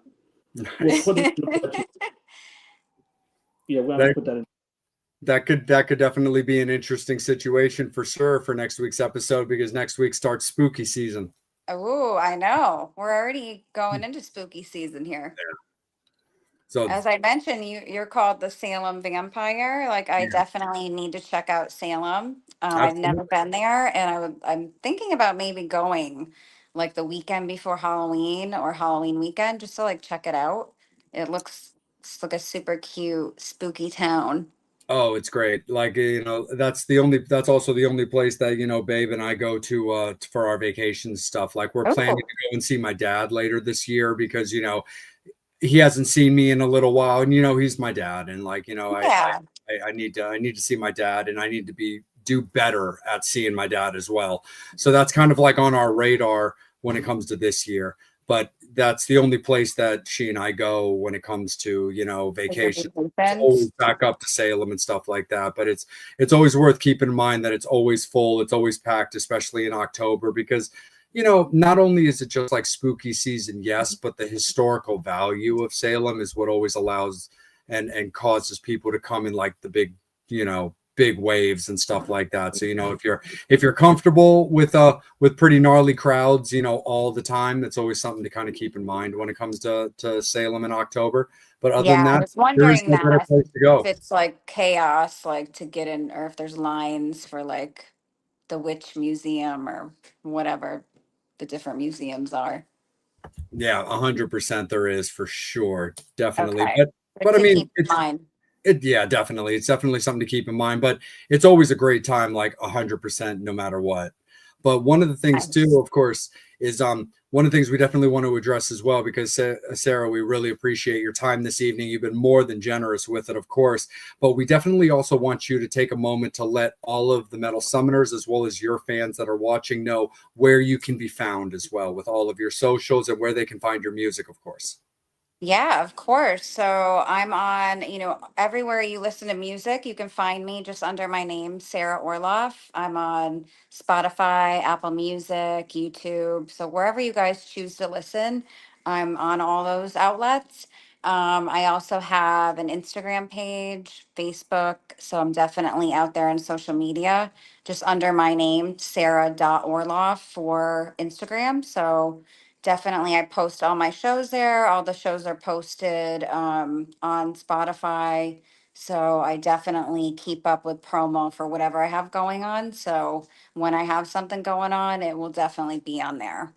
We'll put it in the budget. Yeah, we have to put that in. That could definitely be an interesting situation for sure for next week's episode, because next week starts spooky season. Oh, I know. We're already going into spooky season here. Yeah. So as I mentioned, you're called the Salem Vampire. Like I definitely need to check out Salem. I've never been there, and I'm thinking about maybe going like the weekend before Halloween or Halloween weekend just to like check it out. It's like a super cute, spooky town. Oh, it's great. Like, that's also the only place that, Babe and I go to for our vacation stuff. Like we're planning to Oh, go and see my dad later this year because, he hasn't seen me in a little while, and he's my dad, and like, yeah. I need to see my dad, and I need to do better at seeing my dad as well. So that's kind of like on our radar when it comes to this year. But that's the only place that she and I go when it comes to, vacation. It's always back up to Salem and stuff like that. But it's always worth keeping in mind that it's always full. It's always packed, especially in October, because not only is it just like spooky season, yes, but the historical value of Salem is what always allows and causes people to come in like the big waves and stuff like that. So, if you're comfortable with pretty gnarly crowds, all the time, that's always something to kind of keep in mind when it comes to Salem in October. But other than Yeah, I that, was there is wondering no better that place to if go. it's like chaos, like to get in, or if there's lines for like the Witch Museum or whatever the different museums are. Yeah, 100% there is for sure. Definitely. Okay. Good But I to mean, keep in mind. yeah, definitely. It's definitely something to keep in mind, but it's always a great time, like 100%, no matter what. But one of the things too, Nice. of course, is one of the things we definitely want to address as well, because Sarah, we really appreciate your time this evening. You've been more than generous with it, of course, but we definitely also want you to take a moment to let all of the Metal Summoners, as well as your fans that are watching, know where you can be found as well, with all of your socials and where they can find your music, of course. Yeah, of course. So I'm on, everywhere you listen to music, you can find me just under my name, Sarah Orloff. I'm on Spotify, Apple Music, YouTube. So wherever you guys choose to listen, I'm on all those outlets. I also have an Instagram page, Facebook. So I'm definitely out there on social media, just under my name, Sarah.Orloff for Instagram. So definitely, I post all my shows there. All the shows are posted on Spotify. So I definitely keep up with promo for whatever I have going on. So when I have something going on, it will definitely be on there.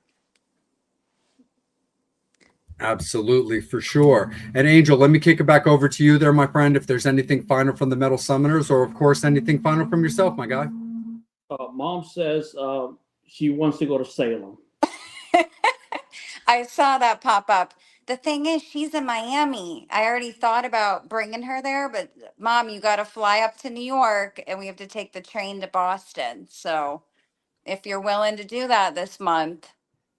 Absolutely, for sure. And Angel, let me kick it back over to you there, my friend. If there's anything final from the Metal Summoners, or of course anything final from yourself, my guy. Mom says she wants to go to Salem. I saw that pop up. The thing is, she's in Miami. I already thought about bringing her there, but Mom, you got to fly up to New York and we have to take the train to Boston. So if you're willing to do that this month,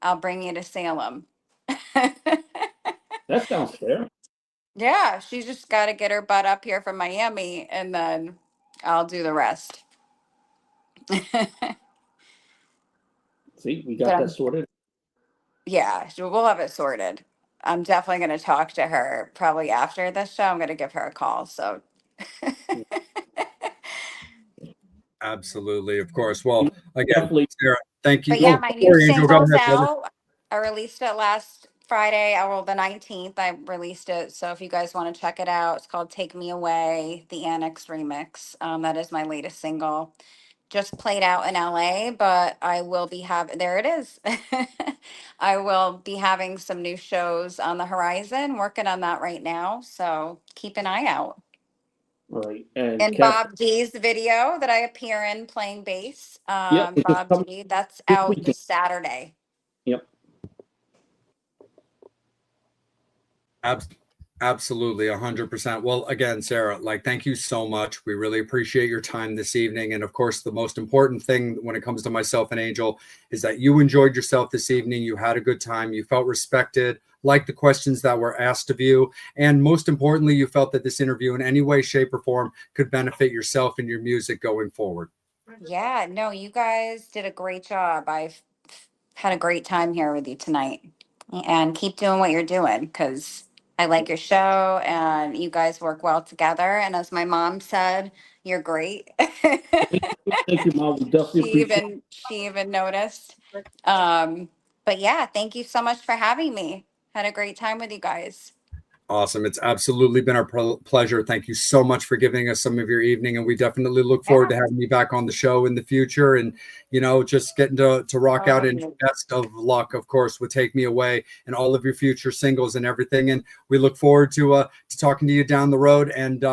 I'll bring you to Salem. That sounds fair. Yeah, she's just got to get her butt up here from Miami and then I'll do the rest. See, we But got that sorted. yeah, we'll have it sorted. I'm definitely going to talk to her probably after this show. I'm going to give her a call. So, Absolutely, of course. Well, again, Definitely. Sarah, thank you. but yeah, Oh, my new sorry, Angel, go single's ahead, brother. out. I released it last Friday, well, the 19th. I released it. So if you guys want to check it out, it's called Take Me Away, the Annex Remix. That is my latest single. Just played out in LA, but I will be having, there it is. I will be having some new shows on the horizon, working on that right now. So keep an eye out. Right. And And Kev, Bob D's video that I appear in playing bass, yep, which is Bob coming D, that's this out weekend. this Saturday. Yep. Absolutely, 100%. Well, again, Sarah, thank you so much. We really appreciate your time this evening. And of course, the most important thing when it comes to myself and Angel is that you enjoyed yourself this evening. You had a good time. You felt respected, liked the questions that were asked of you. And most importantly, you felt that this interview in any way, shape, or form could benefit yourself and your music going forward. Yeah, no, you guys did a great job. I've had a great time here with you tonight. And keep doing what you're doing because I like your show and you guys work well together. And as my mom said, you're great. Thank you, Mom. We definitely appreciate it. She even noticed. Um, but yeah, thank you so much for having me. Had a great time with you guys. Awesome. It's absolutely been our pleasure. Thank you so much for giving us some of your evening. And we definitely look forward Yeah. to having you back on the show in the future and, just getting to rock out, and best of luck, of course, with Take Me Away and all of your future singles and everything. And we look forward to talking to you down the road, and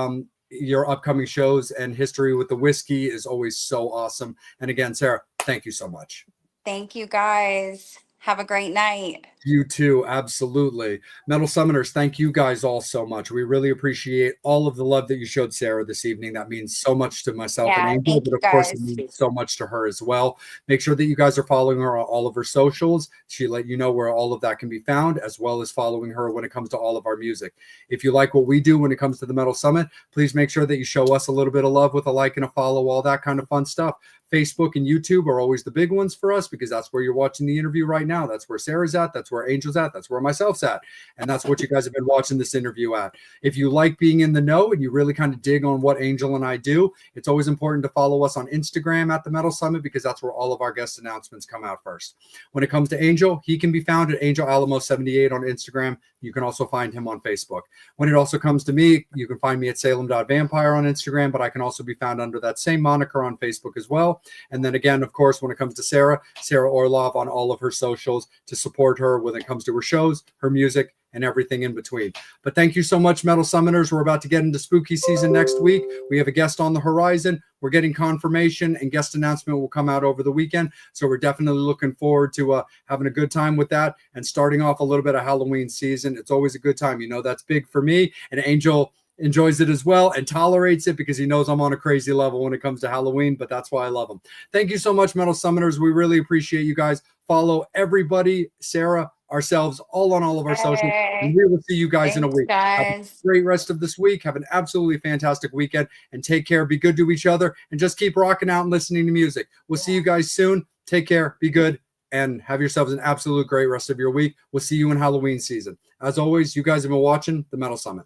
your upcoming shows. And History with the Whiskey is always so awesome. And again, Sarah, thank you so much. Thank you guys. Have a great night. You too, absolutely. Metal Summoners, thank you guys all so much. We really appreciate all of the love that you showed Sarah this evening. That means so much to myself and Yeah, Angel, thank but you of course it guys. means so much to her as well. Make sure that you guys are following her on all of her socials. She let you know where all of that can be found, as well as following her when it comes to all of our music. If you like what we do when it comes to the Metal Summit, please make sure that you show us a little bit of love with a like and a follow, all that kind of fun stuff. Facebook and YouTube are always the big ones for us because that's where you're watching the interview right now. That's where Sarah's at. That's where Angel's at. That's where myself's at. And that's what you guys have been watching this interview at. If you like being in the know and you really kind of dig on what Angel and I do, it's always important to follow us on Instagram at the Metal Summit because that's where all of our guest announcements come out first. When it comes to Angel, he can be found at Angel Alamo 78 on Instagram. You can also find him on Facebook. When it also comes to me, you can find me at Salem.vampire on Instagram, but I can also be found under that same moniker on Facebook as well. And then again, of course, when it comes to Sarah Orloff on all of her socials to support her when it comes to her shows, her music, and everything in between. But thank you so much, Metal Summoners. We're about to get into spooky season next week. We have a guest on the horizon. We're getting confirmation and guest announcement will come out over the weekend. So we're definitely looking forward to having a good time with that and starting off a little bit of Halloween season. It's always a good time. You know, that's big for me. And Angel enjoys it as well and tolerates it because he knows I'm on a crazy level when it comes to Halloween, but that's why I love him. Thank you so much, Metal Summoners. We really appreciate you guys. Follow everybody, Sarah, ourselves, all on all of our socials. And we will see you guys in a week. Have a great rest of this week. Have an absolutely fantastic weekend and take care. Be good to each other and just keep rocking out and listening to music. We'll see you guys soon. Take care. Be good and have yourselves an absolute great rest of your week. We'll see you in Halloween season. As always, you guys have been watching the Metal Summit.